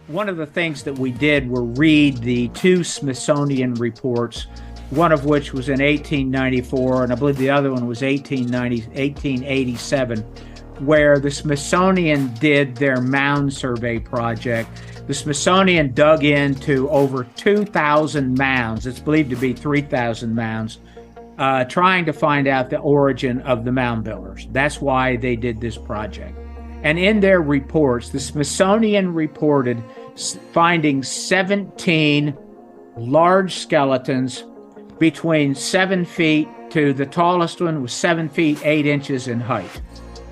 One of the things that we did were read the two Smithsonian reports, one of which was in 1894, and I believe the other one was 1887, where the Smithsonian did their mound survey project. The Smithsonian dug into over 2,000 mounds. It's believed to be 3,000 mounds, trying to find out the origin of the mound builders. That's why they did this project. And in their reports, the Smithsonian reported finding 17 large skeletons between 7 feet to the tallest one was 7 feet 8 inches in height.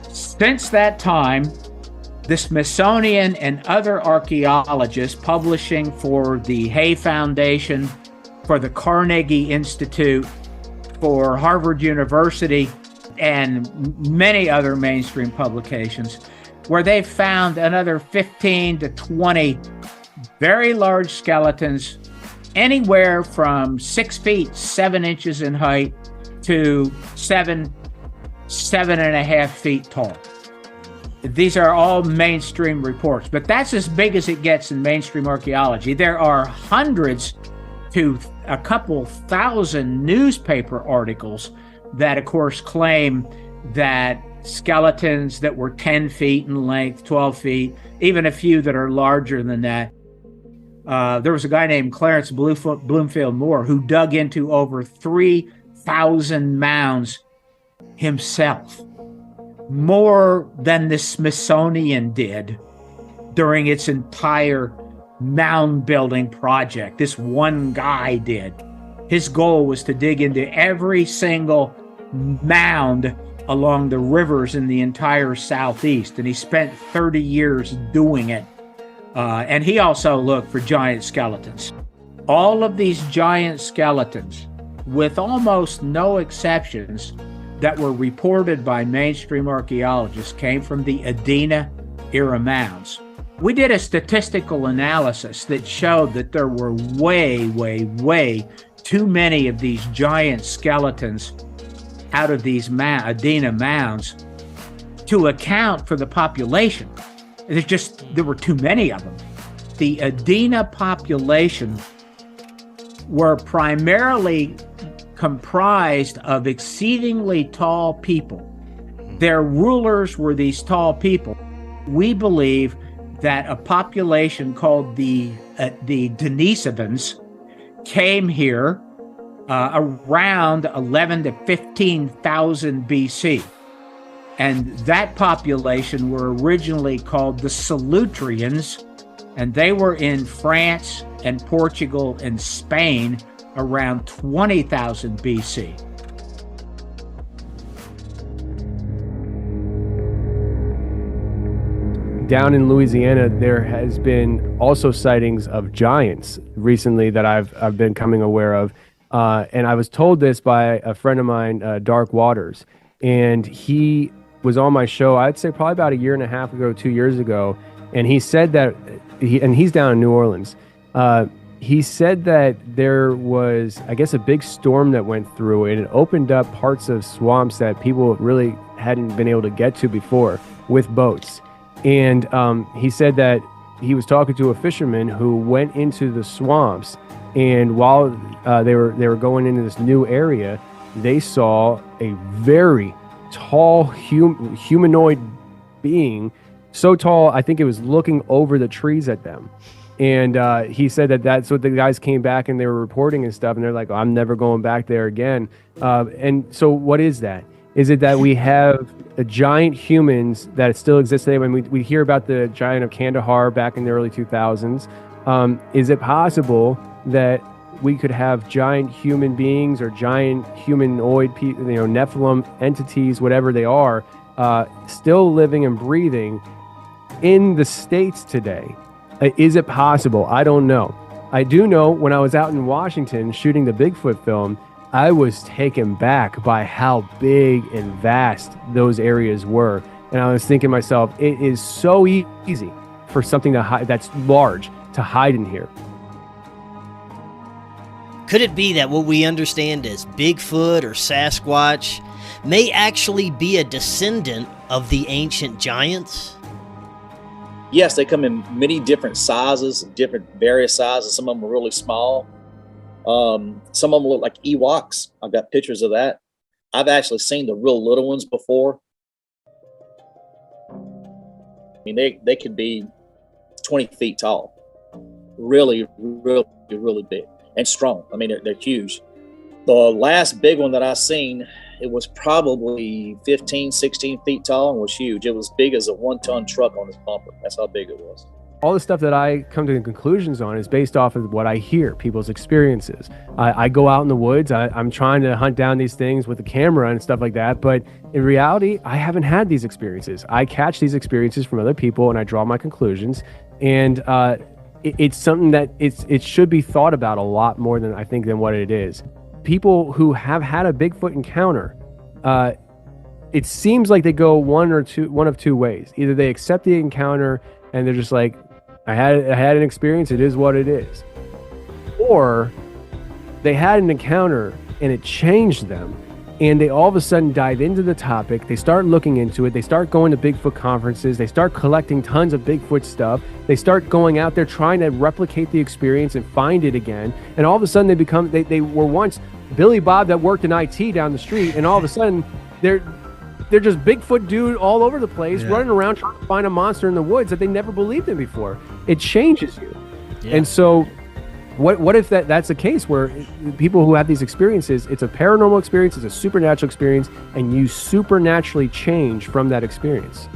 Since that time, the Smithsonian and other archaeologists publishing for the Hay Foundation, for the Carnegie Institute, for Harvard University, and many other mainstream publications, where they've found another 15 to 20 very large skeletons, anywhere from 6 feet 7 inches in height to 7.5 feet tall. These are all mainstream reports, but that's as big as it gets in mainstream archaeology. There are hundreds to a couple thousand newspaper articles that, of course, claim that skeletons that were 10 feet in length, 12 feet, even a few that are larger than that. There was a guy named Clarence Bloomfield Moore who dug into over 3,000 mounds himself, more than the Smithsonian did during its entire mound building project. This one guy did. His goal was to dig into every single mound along the rivers in the entire Southeast, and he spent 30 years doing it. And he also looked for giant skeletons. All of these giant skeletons, with almost no exceptions, that were reported by mainstream archaeologists came from the Adena era mounds. We did a statistical analysis that showed that there were way too many of these giant skeletons out of these Adena mounds to account for the population. There were too many of them. The Adena population were primarily comprised of exceedingly tall people. Their rulers were these tall people. We believe that a population called the Denisovans came here around 11 to 15,000 BC. And that population were originally called the Solutreans, and they were in France and Portugal and Spain around 20,000 BC. Down in Louisiana, there has been also sightings of giants recently that I've been coming aware of. And I was told this by a friend of mine, Dark Waters, and he was on my show, I'd say probably about 1.5 years ago, 2 years ago. And he said that, he's down in New Orleans. He said that there was, I guess, a big storm that went through and it opened up parts of swamps that people really hadn't been able to get to before with boats. And he said that he was talking to a fisherman who went into the swamps, and while they were going into this new area, they saw a very tall humanoid being, so tall I think it was looking over the trees at them. And he said that that's what the guys came back and they were reporting and stuff. And they're like, oh, I'm never going back there again. And so what is that? Is it that we have giant humans that still exist today? When we hear about the giant of Kandahar back in the early 2000s, is it possible that we could have giant human beings or giant humanoid, Nephilim entities, whatever they are, still living and breathing in the States today? Is it possible? I don't know. I do know when I was out in Washington shooting the Bigfoot film, I was taken back by how big and vast those areas were. And I was thinking to myself, it is so easy for something to hide, that's large to hide in here. Could it be that what we understand as Bigfoot or Sasquatch may actually be a descendant of the ancient giants? Yes, they come in many different sizes, various sizes. Some of them are really small. Some of them look like Ewoks. I've got pictures of that. I've actually seen the real little ones before. I mean, they could be 20 feet tall. Really, really, really big and strong. I mean, they're huge. The last big one that I seen, it was probably 15, 16 feet tall and was huge. It was big as a 1-ton truck on its bumper. That's how big it was. All the stuff that I come to the conclusions on is based off of what I hear, people's experiences. I go out in the woods. I'm trying to hunt down these things with a camera and stuff like that. But in reality, I haven't had these experiences. I catch these experiences from other people and I draw my conclusions. And it's something that it should be thought about a lot more than I think than what it is. People who have had a Bigfoot encounter, it seems like they go one of two ways. Either they accept the encounter and they're just like, I had an experience, it is what it is. Or they had an encounter and it changed them, and they all of a sudden dive into the topic, they start looking into it, they start going to Bigfoot conferences, they start collecting tons of Bigfoot stuff, they start going out there trying to replicate the experience and find it again, and all of a sudden they were once Billy Bob that worked in IT down the street, and all of a sudden they're just Bigfoot dude all over the place, running around trying to find a monster in the woods that they never believed in before. It changes you. Yeah. And so what if that's the case where people who have these experiences, it's a paranormal experience, it's a supernatural experience, and you supernaturally change from that experience?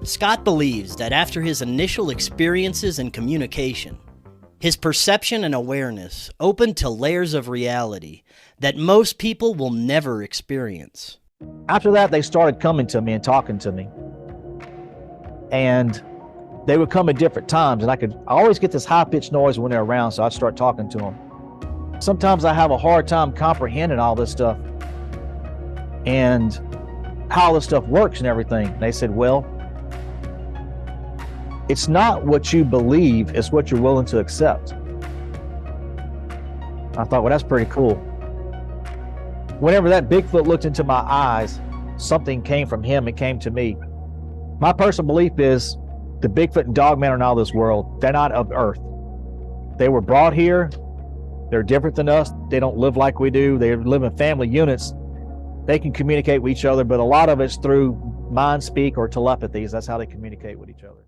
Scott believes that after his initial experiences and communication, his perception and awareness opened to layers of reality that most people will never experience. After that, they started coming to me and talking to me. And they would come at different times, and I always get this high-pitched noise when they're around, so I'd start talking to them. Sometimes I have a hard time comprehending all this stuff and how this stuff works and everything. And they said, well, it's not what you believe, it's what you're willing to accept. I thought, well, that's pretty cool. Whenever that Bigfoot looked into my eyes, something came from him, it came to me. My personal belief is the Bigfoot and Dogman are not of this world. They're not of Earth. They were brought here. They're different than us. They don't live like we do. They live in family units. They can communicate with each other, but a lot of it's through mind speak or telepathies. That's how they communicate with each other.